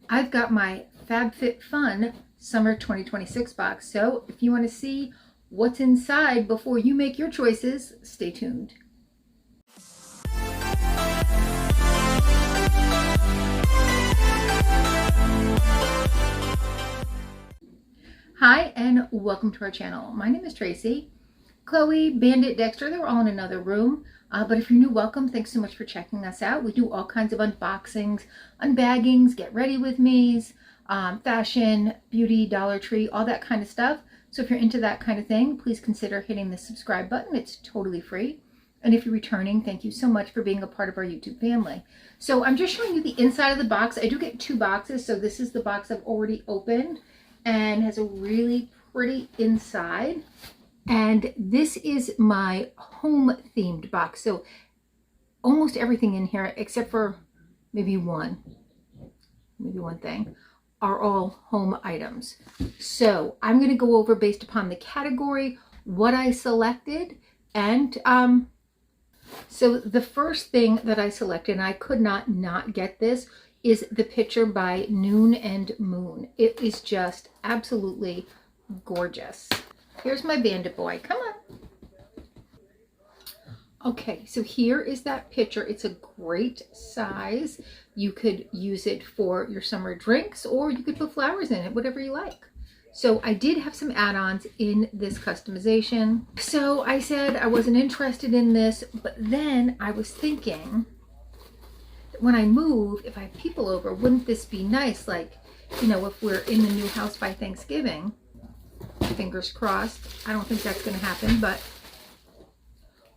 I've got my FabFitFun Summer 2026 box, so if you want to see what's inside before you make your choices, stay tuned. Hi and welcome to our channel. My name is Tracy. Chloe, Bandit, Dexter, they were all in another room. But if you're new, welcome. Thanks so much for checking us out. We do all kinds of unboxings, unbaggings, get ready with me's, fashion, beauty, Dollar Tree, all that kind of stuff. So if you're into that kind of thing, please consider hitting the subscribe button. It's totally free. And if you're returning, thank you so much for being a part of our YouTube family. So I'm just showing you the inside of the box. I do get two boxes. So this is the box I've already opened and has a really pretty inside. And this is my home themed box. So almost everything in here, except for maybe one thing, are all home items. So I'm going to go over, based upon the category, what I selected. And so the first thing that I selected, and I could not get this, is the picture by Noon and Moon. It is just absolutely gorgeous. Here's my bandit boy. Come on. Okay, so here is that picture. It's a great size. You could use it for your summer drinks, or you could put flowers in it, whatever you like. So I did have some add-ons in this customization. So I said I wasn't interested in this, but then I was thinking, when I move, if I have people over, wouldn't this be nice? Like, you know, if we're in the new house by Thanksgiving, fingers crossed, I don't think that's going to happen, but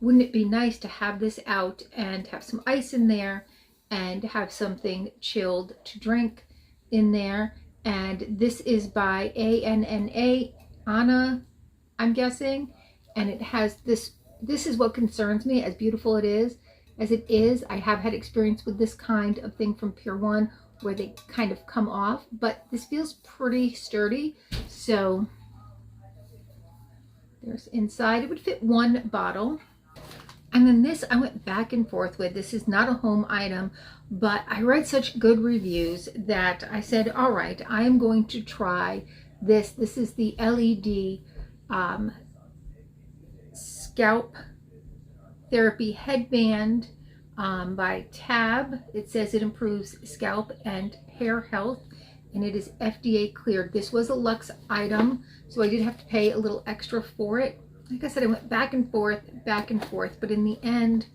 wouldn't it be nice to have this out and have some ice in there and have something chilled to drink in there? And this is by Anna, I'm guessing, and it has this is what concerns me, as beautiful as it is. I have had experience with this kind of thing from Pier 1 where they kind of come off, but this feels pretty sturdy. So there's inside. It would fit one bottle. And then this I went back and forth with. This is not a home item, but I read such good reviews that I said, all right, I am going to try this. This is the LED scalp therapy headband by Tab. It says it improves scalp and hair health, and it is FDA cleared. This was a luxe item, so I did have to pay a little extra for it. Like I said, I went back and forth, but in the end,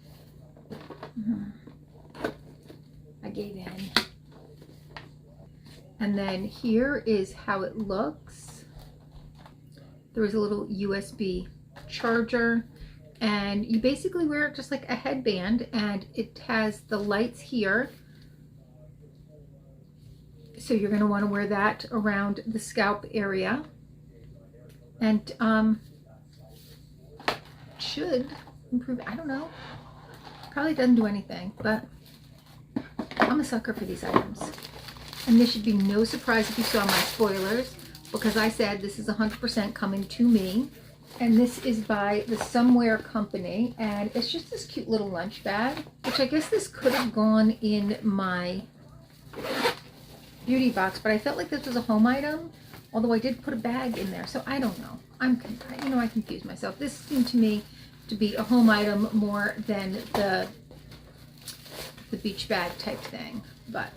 I gave in. And then here is how it looks. There is a little USB charger, and you basically wear it just like a headband, and it has the lights here. So you're going to want to wear that around the scalp area. And should improve, I don't know, probably doesn't do anything, but I'm a sucker for these items. And this should be no surprise if you saw my spoilers, because I said this is 100% coming to me. And this is by the Somewhere Company, and it's just this cute little lunch bag, which I guess this could have gone in my beauty box, but I felt like this was a home item, although I did put a bag in there, so I don't know. I confuse myself. This seemed to me to be a home item more than the beach bag type thing. But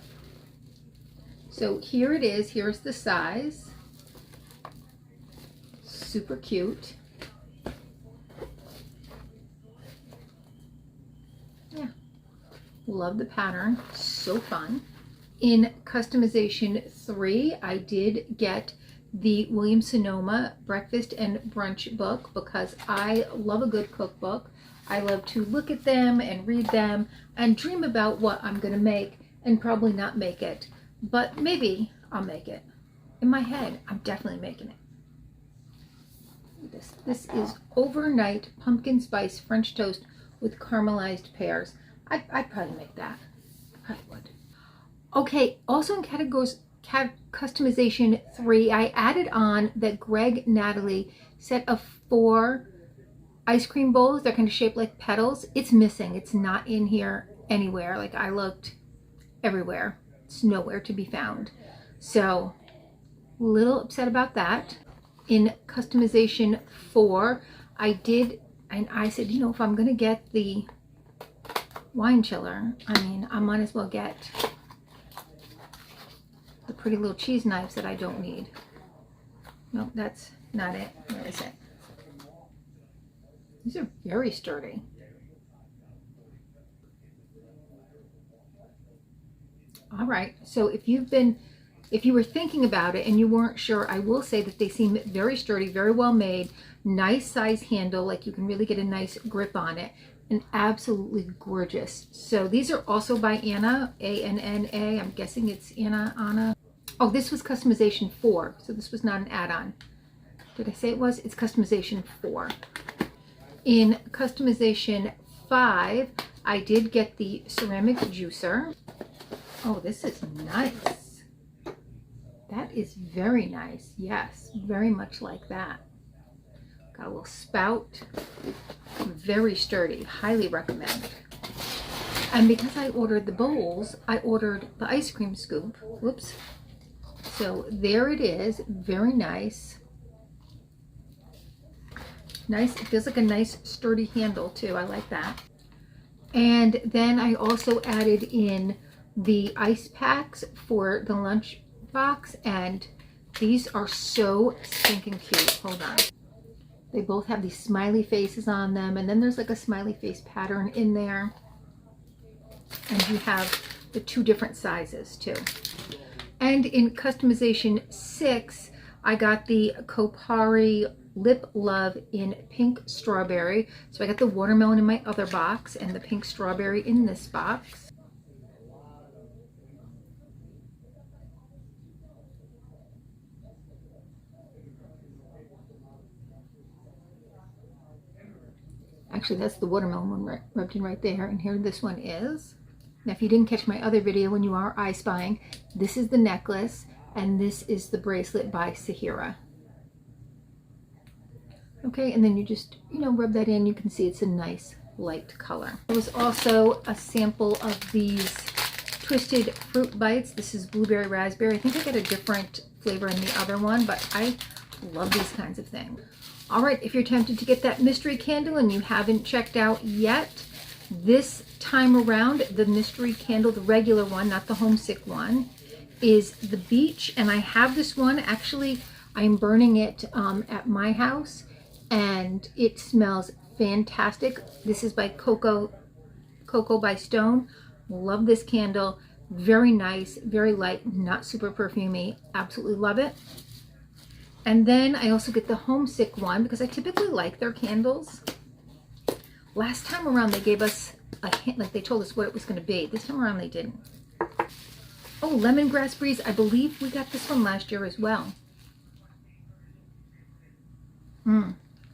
so here it is. Here's the size. Super cute. Yeah, love the pattern. So fun. In customization 3, I did get the Williams-Sonoma breakfast and brunch book, because I love a good cookbook. I love to look at them and read them and dream about what I'm going to make, and probably not make it, but maybe I'll make it. In my head, I'm definitely making it. This is overnight pumpkin spice French toast with caramelized pears. I'd probably make that. I probably would. Okay, also in categories customization 3, I added on that Greg Natalie set of 4 ice cream bowls. They're kind of shaped like petals. It's missing. It's not in here anywhere. Like, I looked everywhere. It's nowhere to be found. So a little upset about that. In customization 4, I said, you know, if I'm going to get the wine chiller, I mean, I might as well get the pretty little cheese knives that I don't need. No, that's not it. Where is it? These are very sturdy. All right, so if you were thinking about it and you weren't sure, I will say that they seem very sturdy, very well made, nice size handle, like you can really get a nice grip on it, and absolutely gorgeous. So these are also by Anna, A-N-N-A. I'm guessing it's Anna. Oh, this was customization 4, so this was not an add-on. Did I say it was? It's customization 4. In customization 5, I did get the ceramic juicer. Oh, this is nice. That is very nice. Yes, very much like that. Got a little spout. Very sturdy. Highly recommend. And because I ordered the bowls, I ordered the ice cream scoop. Whoops. So there it is. Very nice. Nice. It feels like a nice sturdy handle too. I like that. And then I also added in the ice packs for the lunch box, and these are so stinking cute. Hold on. They both have these smiley faces on them, and then there's like a smiley face pattern in there. And you have the 2 different sizes too. And in customization 6, I got the Kopari Lip Love in pink strawberry. So I got the watermelon in my other box and the pink strawberry in this box. Actually, that's the watermelon one rubbed in right there, and here this one is. Now, if you didn't catch my other video when you are eye spying, this is the necklace, and this is the bracelet by Sahira. Okay, and then you just, you know, rub that in. You can see it's a nice light color. There was also a sample of these Twisted Fruit Bites. This is blueberry raspberry. I think I got a different flavor in the other one, but I love these kinds of things. All right, if you're tempted to get that mystery candle and you haven't checked out yet, this time around, the mystery candle, the regular one, not the homesick one, is the beach. And I have this one. Actually, I'm burning it at my house, and it smells fantastic. This is by Cocoa by Stone. Love this candle. Very nice, very light, not super perfumey. Absolutely love it. And then I also get the homesick one because I typically like their candles. Last time around they gave us a hint, like they told us what it was going to be. This time around they didn't. Oh, Lemongrass Breeze. I believe we got this one last year as well.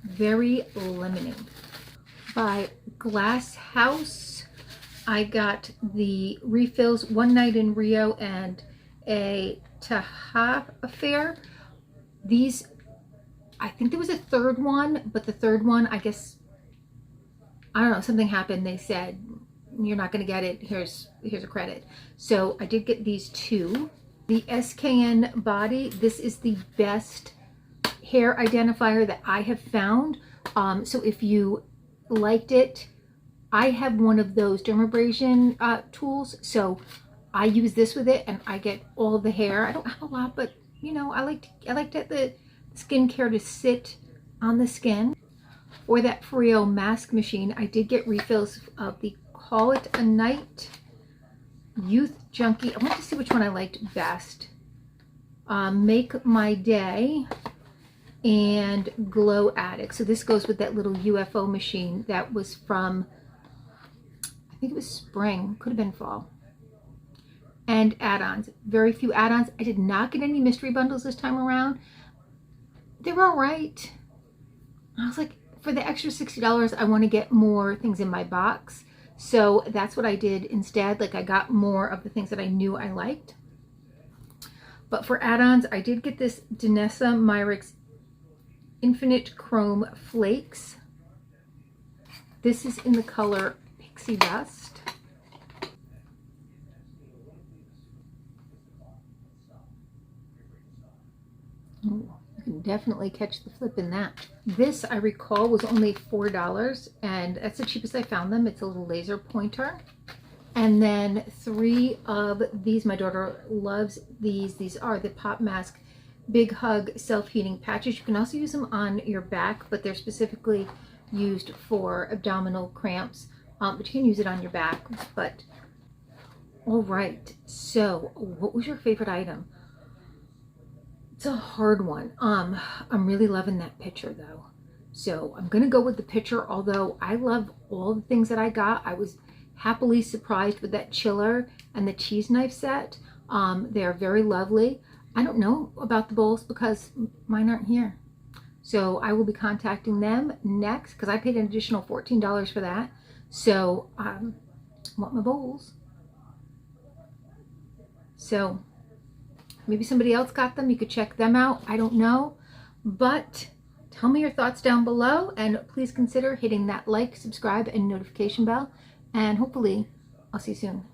Very lemony. By Glass House, I got the refills One Night in Rio and a Taha Affair. These, I think there was a third one, but the third one, I guess, I don't know, something happened. They said, you're not going to get it. Here's a credit. So I did get these 2. The SKN Body, this is the best hair identifier that I have found. So if you liked it, I have one of those dermabrasion tools. So I use this with it and I get all the hair. I don't have a lot, but you know, I like the skincare to sit on the skin. For that Frio mask machine, I did get refills of the Call It a Night Youth Junkie. I want to see which one I liked best. Make My Day and Glow Addict. So this goes with that little UFO machine that was from, I think it was spring, could have been fall. And add-ons. Very few add-ons. I did not get any mystery bundles this time around. They were all right. I was like, for the extra $60, I want to get more things in my box. So that's what I did instead. Like I got more of the things that I knew I liked. But for add-ons, I did get this Danessa Myricks Infinite Chrome Flakes. This is in the color Pixie Dust. definitely catch the flip in that. This, I recall, was only $4, and that's the cheapest I found them. It's a little laser pointer. And then 3 of these, my daughter loves these. These are the Pop Mask Big Hug Self-Heating Patches. You can also use them on your back, but they're specifically used for abdominal cramps. But you can use it on your back. But all right, so what was your favorite item? It's a hard one. I'm really loving that picture though. So I'm gonna go with the picture, although I love all the things that I got. I was happily surprised with that chiller and the cheese knife set. They're very lovely. I don't know about the bowls because mine aren't here. So I will be contacting them next because I paid an additional $14 for that. So I want my bowls. So maybe somebody else got them. You could check them out. I don't know. But tell me your thoughts down below, and please consider hitting that like, subscribe, and notification bell. And hopefully I'll see you soon.